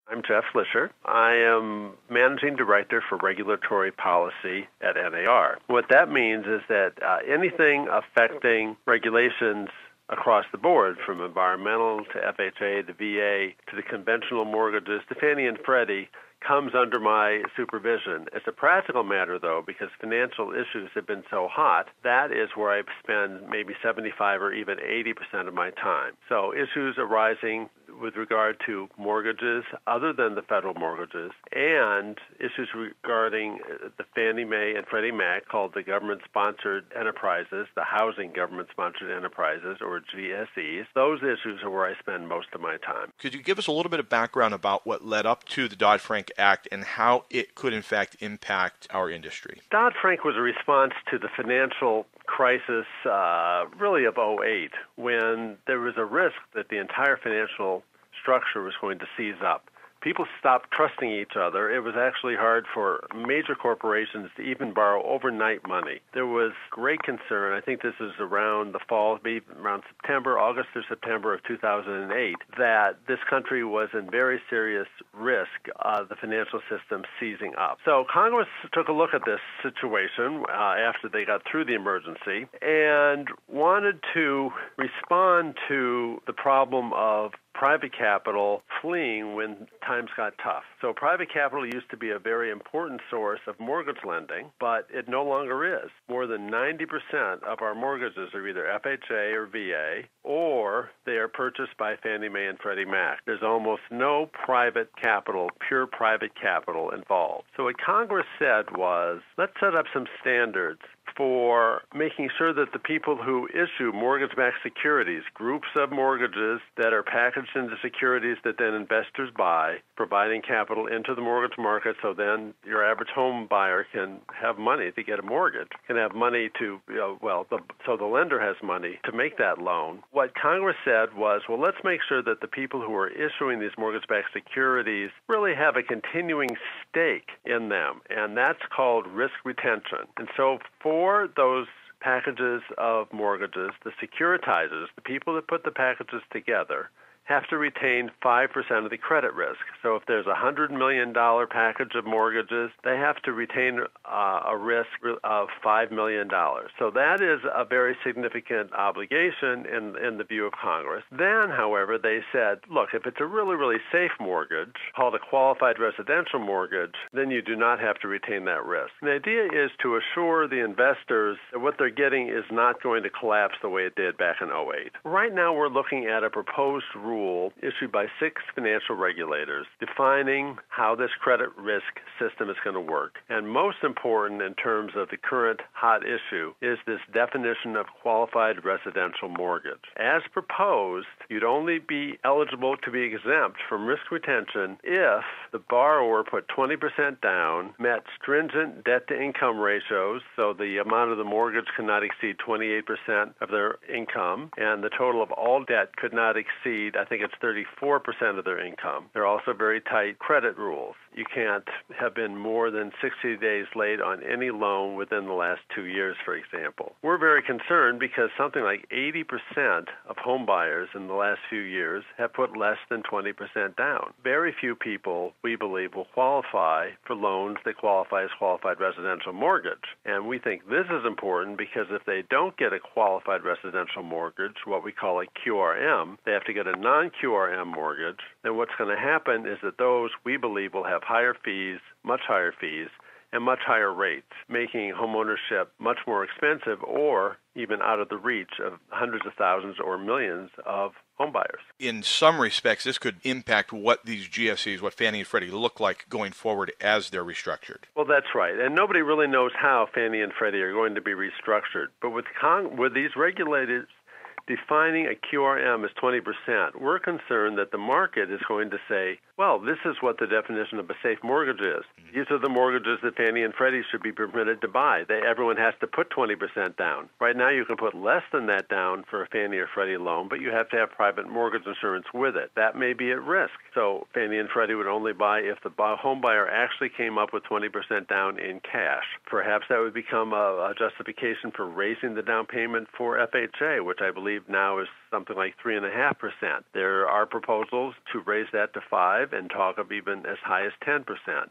I'm Jeff Lischer. I am Managing Director for Regulatory Policy at NAR. What that means is that anything affecting regulations across the board, from environmental to FHA to VA to the conventional mortgages to Fannie and Freddie, comes under my supervision. It's a practical matter, though, because financial issues have been so hot. That is where I spend maybe 75 or even 80% of my time. So issues arising with regard to mortgages other than the federal mortgages, and issues regarding the Fannie Mae and Freddie Mac, called the government-sponsored enterprises, the housing government-sponsored enterprises, or GSEs. Those issues are where I spend most of my time. Could you give us a little bit of background about what led up to the Dodd-Frank Act and how it could, in fact, impact our industry? Dodd-Frank was a response to the financial crisis, really of '08, when there was a risk that the entire financial structure was going to seize up. People stopped trusting each other. It was actually hard for major corporations to even borrow overnight money. There was great concern. I think this is around the fall, maybe around August or September of 2008, that this country was in very serious risk of the financial system seizing up. So Congress took a look at this situation after they got through the emergency and wanted to respond to the problem of private capital fleeing when times got tough. So private capital used to be a very important source of mortgage lending, but it no longer is. More than 90% of our mortgages are either FHA or VA, or they are purchased by Fannie Mae and Freddie Mac. There's almost no private capital, pure private capital involved. So what Congress said was, let's set up some standards for making sure that the people who issue mortgage-backed securities, groups of mortgages that are packaged into securities that then investors buy, providing capital into the mortgage market, so then your average home buyer can have money to get a mortgage, can have money to, so the lender has money to make that loan. What Congress said was, well, let's make sure that the people who are issuing these mortgage-backed securities really have a continuing stake in them, and that's called risk retention. And so for those packages of mortgages, the securitizers, the people that put the packages together, have to retain 5% of the credit risk. So if there's a $100 million package of mortgages, they have to retain a risk of $5 million. So that is a very significant obligation in the view of Congress. Then, however, they said, look, if it's a really, really safe mortgage, called a qualified residential mortgage, then you do not have to retain that risk. And the idea is to assure the investors that what they're getting is not going to collapse the way it did back in '08. Right now, we're looking at a proposed rule issued by 6 financial regulators defining how this credit risk system is going to work. And most important in terms of the current hot issue is this definition of qualified residential mortgage. As proposed, you'd only be eligible to be exempt from risk retention if the borrower put 20% down, met stringent debt-to-income ratios, so the amount of the mortgage cannot exceed 28% of their income, and the total of all debt could not exceed, I think it's 34% of their income. There are also very tight credit rules. You can't have been more than 60 days late on any loan within the last 2 years, for example. We're very concerned because something like 80% of home buyers in the last few years have put less than 20% down. Very few people, we believe, will qualify for loans that qualify as qualified residential mortgage. And we think this is important because if they don't get a qualified residential mortgage, what we call a QRM, they have to get a non-QRM mortgage, then what's going to happen is that those, we believe, will have higher fees, much higher fees, and much higher rates, making homeownership much more expensive or even out of the reach of hundreds of thousands or millions of home buyers. In some respects, this could impact what these GSEs, what Fannie and Freddie look like going forward as they're restructured. Well, that's right. And nobody really knows how Fannie and Freddie are going to be restructured. But with these regulators defining a QRM as 20%, we're concerned that the market is going to say, well, this is what the definition of a safe mortgage is. These are the mortgages that Fannie and Freddie should be permitted to buy. Everyone has to put 20% down. Right now, you can put less than that down for a Fannie or Freddie loan, but you have to have private mortgage insurance with it. That may be at risk. So Fannie and Freddie would only buy if the home buyer actually came up with 20% down in cash. Perhaps that would become a justification for raising the down payment for FHA, which I believe believe now is something like 3.5%. There are proposals to raise that to 5% and talk of even as high as 10%.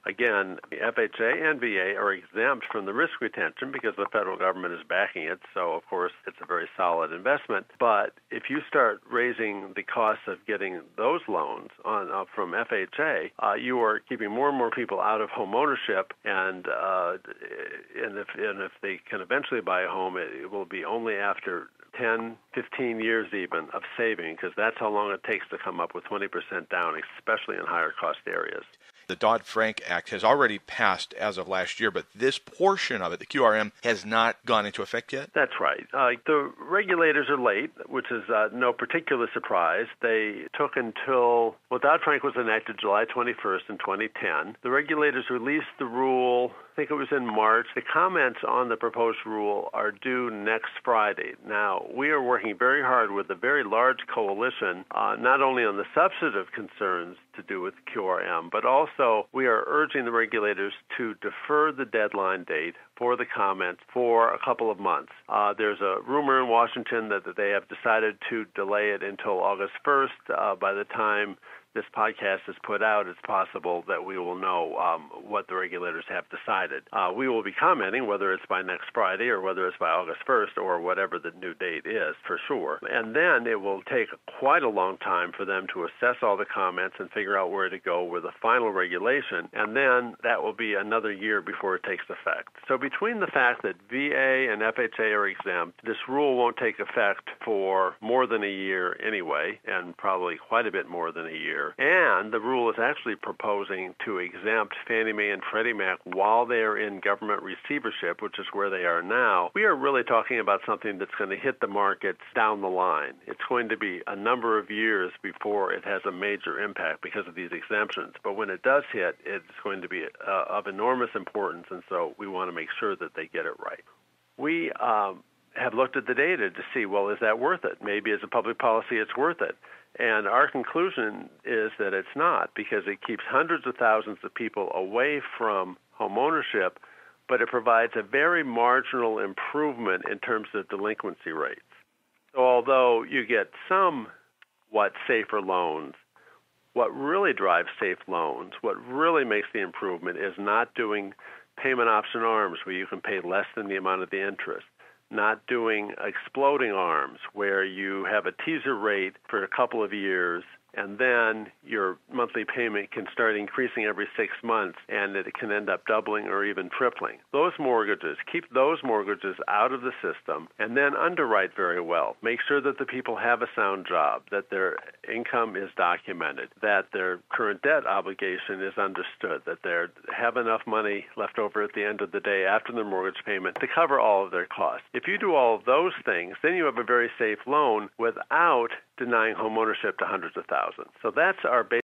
Again, the FHA and VA are exempt from the risk retention because the federal government is backing it, so of course it's a very solid investment. But if you start raising the cost of getting those loans from FHA, you are keeping more and more people out of home ownership, and if they can eventually buy a home, it will be only after 10, 15 years even of saving, because that's how long it takes to come up with 20% down, especially in higher cost areas. The Dodd-Frank Act has already passed as of last year, but this portion of it, the QRM, has not gone into effect yet? That's right. The regulators are late, which is no particular surprise. They took until, Dodd-Frank was enacted July 21st in 2010. The regulators released the rule, I think it was in March. The comments on the proposed rule are due next Friday. Now, we are working very hard with a very large coalition, not only on the substantive concerns to do with QRM, but also we are urging the regulators to defer the deadline date for the comments for a couple of months. There's a rumor in Washington that they have decided to delay it until August 1st. By the time this podcast is put out, it's possible that we will know what the regulators have decided. We will be commenting, whether it's by next Friday or whether it's by August 1st or whatever the new date is, for sure. And then it will take quite a long time for them to assess all the comments and figure out where to go with a final regulation. And then that will be another year before it takes effect. So between the fact that VA and FHA are exempt, this rule won't take effect for more than a year anyway, and probably quite a bit more than a year. And the rule is actually proposing to exempt Fannie Mae and Freddie Mac while they are in government receivership, which is where they are now. We are really talking about something that's going to hit the markets down the line. It's going to be a number of years before it has a major impact because of these exemptions. But when it does hit, it's going to be of enormous importance, and so we want to make sure that they get it right. We have looked at the data to see, well, is that worth it? Maybe as a public policy it's worth it. And our conclusion is that it's not, because it keeps hundreds of thousands of people away from home ownership, but it provides a very marginal improvement in terms of delinquency rates. So although you get somewhat safer loans, what really drives safe loans, what really makes the improvement is not doing payment option arms where you can pay less than the amount of the interest. Not doing exploding arms where you have a teaser rate for a couple of years and then your monthly payment can start increasing every 6 months and it can end up doubling or even tripling. Those mortgages, keep those mortgages out of the system and then underwrite very well. Make sure that the people have a sound job, that their income is documented, that their current debt obligation is understood, that they have enough money left over at the end of the day after their mortgage payment to cover all of their costs. If you do all of those things, then you have a very safe loan without denying home ownership to hundreds of thousands. So that's our basic